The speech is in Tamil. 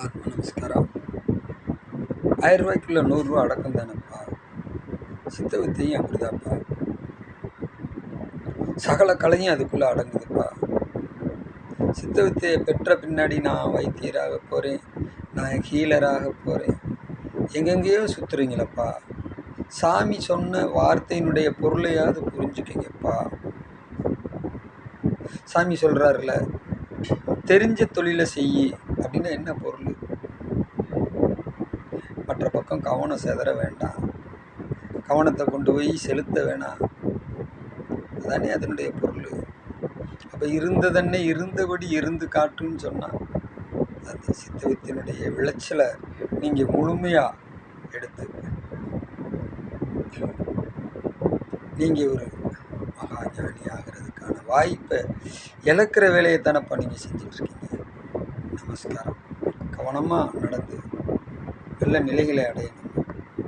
ஆத்ம நமஸ்காரம். 1000 ரூபாய்க்குள்ள 100 ரூபா அடக்கம் தானேப்பா. சித்த வித்தையும் அப்படிதான்ப்பா. சகல கலையும் அதுக்குள்ளே அடங்குதுப்பா. சித்த வித்தையை பெற்ற பின்னாடி நான் வைத்தியராக போகிறேன், நான் ஹீலராக போகிறேன், எங்கெங்கேயோ சுற்றுறீங்களப்பா. சாமி சொன்ன வார்த்தையினுடைய பொருளையாவது புரிஞ்சுக்கிங்கப்பா. சாமி சொல்கிறாருல, தெரிஞ்ச தொழிலை செய்யி அப்படின்னா என்ன பொருள்? மற்ற பக்கம் கவனம் செதற வேண்டாம், கவனத்தை கொண்டு போய் செலுத்த வேணாம், அதானே அதனுடைய பொருள். அப்போ இருந்ததன்னை இருந்தபடி இருந்து காட்டுன்னு சொன்னால் அந்த சித்தவித்தினுடைய விளைச்சலை நீங்கள் முழுமையாக எடுத்து நீங்கள் ஒரு மகா ஞானி ஆகிறதுக்கான வாய்ப்பை இழக்கிற வேலையை தானப்பா நீங்கள் செஞ்சிட்ருக்கீங்க. நமஸ்காரம். கவனமாக நடந்து நல்ல நிலைகளை அடையணும்.